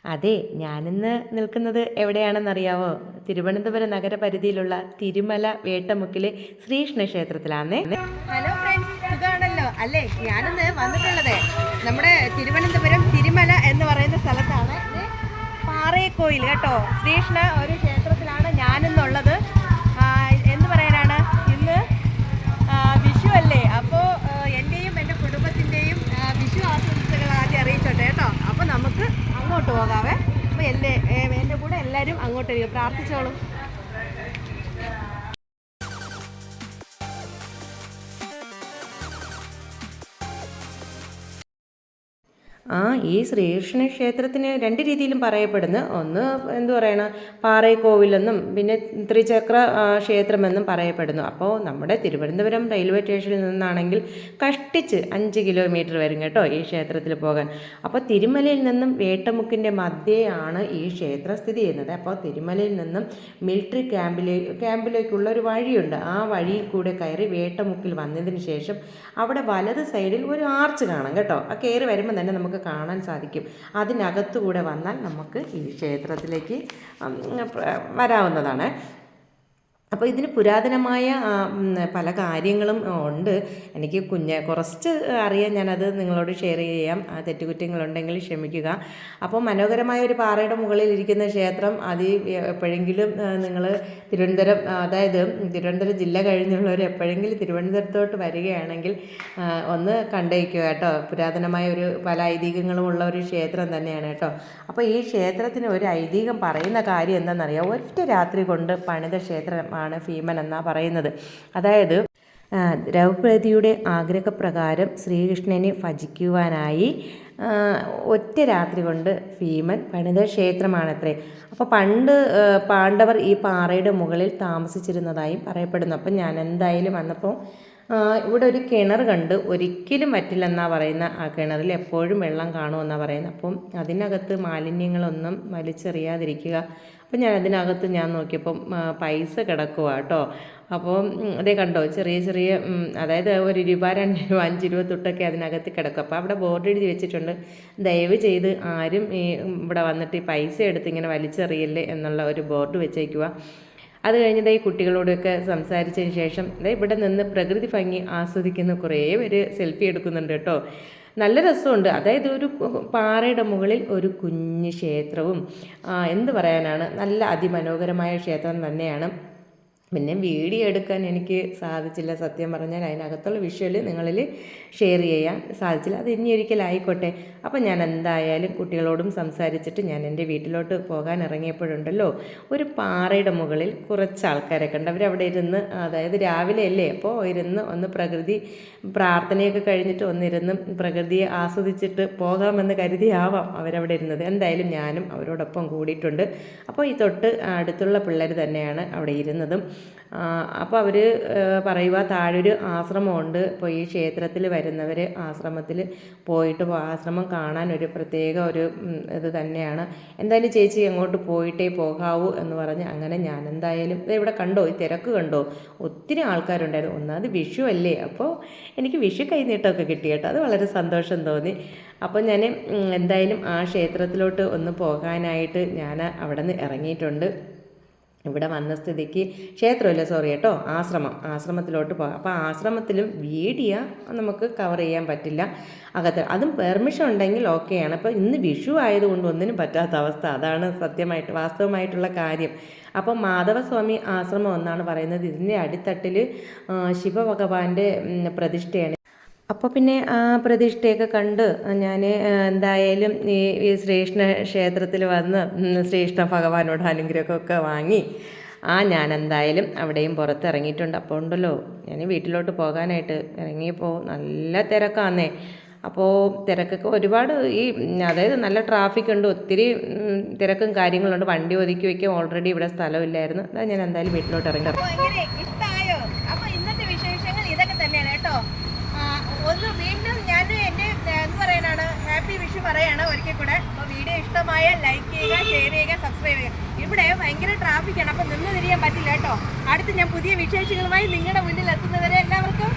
അതെ, ഞാനിന്ന് നിൽക്കുന്നത് എവിടെയാണെന്നറിയാവോ? തിരുവനന്തപുരം നഗരപരിധിയിലുള്ള തിരുമല വേട്ടമുക്കിലെ ശ്രീകൃഷ്ണ ക്ഷേത്രത്തിലാണേ. ഹലോ ഫ്രണ്ട്സ്, സുഖമാണല്ലോ അല്ലേ? ഞാനിന്ന് വന്നിട്ടുള്ളത് നമ്മുടെ തിരുവനന്തപുരം തിരുമല എന്ന് പറയുന്ന സ്ഥലത്താണ്. പാറേക്കോയിൽ കേട്ടോ, ശ്രീകൃഷ്ണ ഒരു ക്ഷേത്രത്തിലാണ് ഞാനിന്നുള്ളത്. എന്ത് പറയാനാണ്, ഇന്ന് വിഷു അല്ലേ? അപ്പോൾ എൻ്റെയും എൻ്റെ കുടുംബത്തിൻ്റെയും വിഷു ആശംസകൾ ആദ്യം അറിയിച്ചോട്ടെ കേട്ടോ. അപ്പോൾ നമുക്ക് അങ്ങോട്ട് പോകാവേ. അപ്പോൾ എൻ്റെ കൂടെ എല്ലാവരും അങ്ങോട്ട് പ്രാർത്ഥിച്ചോളും. ഈ ശ്രീകൃഷ്ണ ക്ഷേത്രത്തിന് രണ്ട് രീതിയിലും പറയപ്പെടുന്നു. ഒന്ന് എന്തു പറയണം, പാറേക്കോവിലെന്നും പിന്നെ ത്രിചക്ര ക്ഷേത്രമെന്നും പറയപ്പെടുന്നു. അപ്പോൾ നമ്മുടെ തിരുവനന്തപുരം റെയിൽവേ സ്റ്റേഷനിൽ നിന്നാണെങ്കിൽ കഷ്ടിച്ച് 5 കിലോമീറ്റർ വരും കേട്ടോ ഈ ക്ഷേത്രത്തിൽ പോകാൻ. അപ്പോൾ തിരുമലയിൽ നിന്നും വേട്ടമുക്കിൻ്റെ മധ്യയാണ് ഈ ക്ഷേത്രം സ്ഥിതി ചെയ്യുന്നത്. അപ്പോൾ തിരുമലയിൽ നിന്നും മിലിറ്ററി ക്യാമ്പിലേക്കുള്ള ഒരു വഴിയുണ്ട്. ആ വഴിയിൽ കൂടെ കയറി വേട്ടമുക്കിൽ വന്നതിന് ശേഷം അവിടെ വലത് സൈഡിൽ ഒരു ആർച്ച് കാണാം കേട്ടോ. ആ കയറി വരുമ്പോൾ തന്നെ നമുക്ക് കാണാൻ സാധിക്കും. അതിനകത്തുകൂടെ വന്നാൽ നമുക്ക് ഈ ക്ഷേത്രത്തിലേക്ക് വരാവുന്നതാണ്. അപ്പോൾ ഇതിന് പുരാതനമായ പല കാര്യങ്ങളും ഉണ്ട്. എനിക്ക് കുറച്ച് അറിയാൻ ഞാനത് നിങ്ങളോട് ഷെയർ ചെയ്യാം. തെറ്റുകുറ്റങ്ങളുണ്ടെങ്കിൽ ക്ഷമിക്കുക. അപ്പോൾ മനോഹരമായ ഒരു പാറയുടെ മുകളിൽ ഇരിക്കുന്ന ക്ഷേത്രം അത് എപ്പോഴെങ്കിലും നിങ്ങൾ തിരുവനന്തപുരം ജില്ല കഴിഞ്ഞുള്ളവർ എപ്പോഴെങ്കിലും തിരുവനന്തപുരത്തോട്ട് വരികയാണെങ്കിൽ ഒന്ന് കണ്ടേക്കുക കേട്ടോ. പുരാതനമായ പല ഐതിഹ്യങ്ങളും ഉള്ള ഒരു ക്ഷേത്രം തന്നെയാണ് കേട്ടോ. അപ്പോൾ ഈ ക്ഷേത്രത്തിന് ഒരു ഐതിഹ്യം പറയുന്ന കാര്യം എന്താണെന്നറിയാം. ഒറ്റ രാത്രി കൊണ്ട് പണിത ക്ഷേത്രമാണ് ഭീമൻ എന്നാണ് പറയുന്നത്. അതായത് ദ്രൗപദിയുടെ ആഗ്രഹപ്രകാരം ശ്രീകൃഷ്ണനെ ഭജിക്കുവാനായി ഒറ്റ രാത്രി കൊണ്ട് ഭീമൻ പണിത ക്ഷേത്രമാണത്രേ. അപ്പോൾ പണ്ട് പാണ്ഡവർ ഈ പാറയുടെ മുകളിൽ താമസിച്ചിരുന്നതായും പറയപ്പെടുന്നു. അപ്പം ഞാൻ എന്തായാലും വന്നപ്പോൾ ഇവിടെ ഒരു കിണർ കണ്ട്, ഒരിക്കലും പറ്റില്ലെന്നാണ് പറയുന്നത്. ആ കിണറിൽ എപ്പോഴും വെള്ളം കാണുമെന്നാണ് പറയുന്നത്. അപ്പം അതിനകത്ത് മാലിന്യങ്ങളൊന്നും വലിച്ചെറിയാതിരിക്കുക. അപ്പം അതിനകത്ത് ഞാൻ നോക്കിയപ്പം പൈസ കിടക്കുക കേട്ടോ. അപ്പോൾ അതേ കണ്ടോ, ചെറിയ അതായത് 1 രൂപ 2 രൂപ 5 രൂപ തൊട്ടൊക്കെ അതിനകത്ത് കിടക്കും. അപ്പോൾ അവിടെ ബോർഡ് എഴുതി വെച്ചിട്ടുണ്ട്, ദയവ് ചെയ്ത് ആരും ഇവിടെ വന്നിട്ട് ഈ പൈസ എടുത്ത് ഇങ്ങനെ വലിച്ചെറിയല്ലേ എന്നുള്ള ഒരു ബോർഡ് വെച്ചേക്കുക. അത് കഴിഞ്ഞ് ഈ കുട്ടികളോടൊക്കെ സംസാരിച്ചതിന് ശേഷം ഇവിടെ നിന്ന് പ്രകൃതി ഭംഗി ആസ്വദിക്കുന്ന കുറേ പേര് സെൽഫി എടുക്കുന്നുണ്ട് കേട്ടോ. നല്ല രസമുണ്ട്. അതായത് ഒരു പാറയുടെ മുകളിൽ ഒരു കുഞ്ഞ് ക്ഷേത്രവും എന്ത് പറയാനാണ്, നല്ല അതിമനോഹരമായ ക്ഷേത്രം തന്നെയാണ്. പിന്നെ വീഡിയോ എടുക്കാൻ എനിക്ക് സാധിച്ചില്ല, സത്യം പറഞ്ഞാൽ. അതിനകത്തുള്ള വിഷ്വൽ നിങ്ങളിൽ ഷെയർ ചെയ്യാൻ സാധിച്ചില്ല. അത് ഇനി ഒരിക്കലായിക്കോട്ടെ. അപ്പം ഞാൻ എന്തായാലും കുട്ടികളോടും സംസാരിച്ചിട്ട് ഞാൻ എൻ്റെ വീട്ടിലോട്ട് പോകാൻ ഇറങ്ങിയപ്പോഴുണ്ടല്ലോ, ഒരു പാറയുടെ മുകളിൽ കുറച്ച് ആൾക്കാരെ കണ്ട്. അവരവിടെ ഇരുന്ന്, അതായത് രാവിലെ അല്ലേ, അപ്പോൾ ഇരുന്ന് ഒന്ന് പ്രകൃതി പ്രാർത്ഥനയൊക്കെ കഴിഞ്ഞിട്ട് ഒന്നിരുന്ന് പ്രകൃതിയെ ആസ്വദിച്ചിട്ട് പോകാമെന്ന് കരുതിയാവാം അവരവിടെ ഇരുന്നത്. എന്തായാലും ഞാനും അവരോടൊപ്പം കൂടിയിട്ടുണ്ട്. അപ്പോൾ ഈ തൊട്ട് അടുത്തുള്ള പിള്ളേർ തന്നെയാണ് അവിടെ ഇരുന്നതും. അപ്പോൾ അവർ പറയുക, താഴൊരു ആശ്രമമുണ്ട്. ഇപ്പോൾ ഈ ക്ഷേത്രത്തിൽ വരുന്നവർ ആശ്രമത്തിൽ പോയിട്ട് ആശ്രമം കാണാൻ ഒരു പ്രത്യേക ഇത് തന്നെയാണ്. എന്തായാലും ചേച്ചി അങ്ങോട്ട് പോയിട്ടേ പോകാവൂ എന്ന് പറഞ്ഞ് അങ്ങനെ ഞാൻ എന്തായാലും ഇവിടെ കണ്ടോ, ഈ തിരക്ക് കണ്ടോ, ഒത്തിരി ആൾക്കാരുണ്ടായിരുന്നു. ഒന്നാമത് വിഷു അല്ലേ, അപ്പോൾ എനിക്ക് വിഷു കൈനീട്ടമൊക്കെ കിട്ടി കേട്ടോ. അത് വളരെ സന്തോഷം തോന്നി. അപ്പോൾ ഞാൻ എന്തായാലും ആ ക്ഷേത്രത്തിലോട്ട് ഒന്ന് പോകാനായിട്ട് ഞാൻ അവിടെ നിന്ന് ഇറങ്ങിയിട്ടുണ്ട്. ഇവിടെ വന്ന സ്ഥിതിക്ക് ആശ്രമത്തിലോട്ട് പോകാം. അപ്പോൾ ആശ്രമത്തിലും വീഡിയോ നമുക്ക് കവർ ചെയ്യാൻ പറ്റില്ല അകത്ത്. അതും പെർമിഷൻ ഉണ്ടെങ്കിൽ ഓക്കെയാണ്. അപ്പോൾ ഇന്ന് വിഷു ആയതുകൊണ്ട് ഒന്നിനും പറ്റാത്ത അവസ്ഥ. അതാണ് വാസ്തവമായിട്ടുള്ള കാര്യം. അപ്പോൾ മാധവസ്വാമി ആശ്രമം എന്നാണ് പറയുന്നത്. ഇതിൻ്റെ അടിത്തട്ടിൽ ശിവഭഗവാന്റെ പ്രതിഷ്ഠയാണ്. അപ്പോൾ പിന്നെ ആ പ്രതിഷ്ഠയൊക്കെ കണ്ട് ഞാൻ എന്തായാലും ഈ ശ്രീകൃഷ്ണ ക്ഷേത്രത്തിൽ വന്ന് ശ്രീകൃഷ്ണ ഭഗവാനോട് അനുഗ്രഹമൊക്കെ വാങ്ങി ഞാൻ എന്തായാലും അവിടെയും പുറത്തിറങ്ങിയിട്ടുണ്ട്. അപ്പോൾ ഉണ്ടല്ലോ, ഞാൻ വീട്ടിലോട്ട് പോകാനായിട്ട് ഇറങ്ങിയപ്പോൾ നല്ല തിരക്കാന്നേ. അപ്പോൾ തിരക്കൊക്കെ ഒരുപാട് അതായത് നല്ല ട്രാഫിക് ഉണ്ട്, ഒത്തിരി തിരക്കും കാര്യങ്ങളുണ്ട്. വണ്ടി ഒതുക്കി വയ്ക്കാൻ ഓൾറെഡി ഇവിടെ സ്ഥലമില്ലായിരുന്നു. അതാ ഞാൻ എന്തായാലും വീട്ടിലോട്ട് ഇറങ്ങി. വീണ്ടും ഞാൻ എൻ്റെ എന്ത് പറയാനാണ്, ഹാപ്പി വിഷു പറയാണ് ഒരിക്കൽ കൂടെ. അപ്പോൾ വീഡിയോ ഇഷ്ടമായ ലൈക്ക് ചെയ്യുക, ഷെയർ ചെയ്യുക, സബ്സ്ക്രൈബ് ചെയ്യുക. ഇവിടെ ഭയങ്കര ട്രാഫിക്കാണ്, അപ്പോൾ നിന്ന് തിരിയാൻ പറ്റില്ല കേട്ടോ. അടുത്ത് ഞാൻ പുതിയ വിശേഷങ്ങളുമായി നിങ്ങളുടെ മുന്നിൽ എത്തുന്നവരെ എല്ലാവർക്കും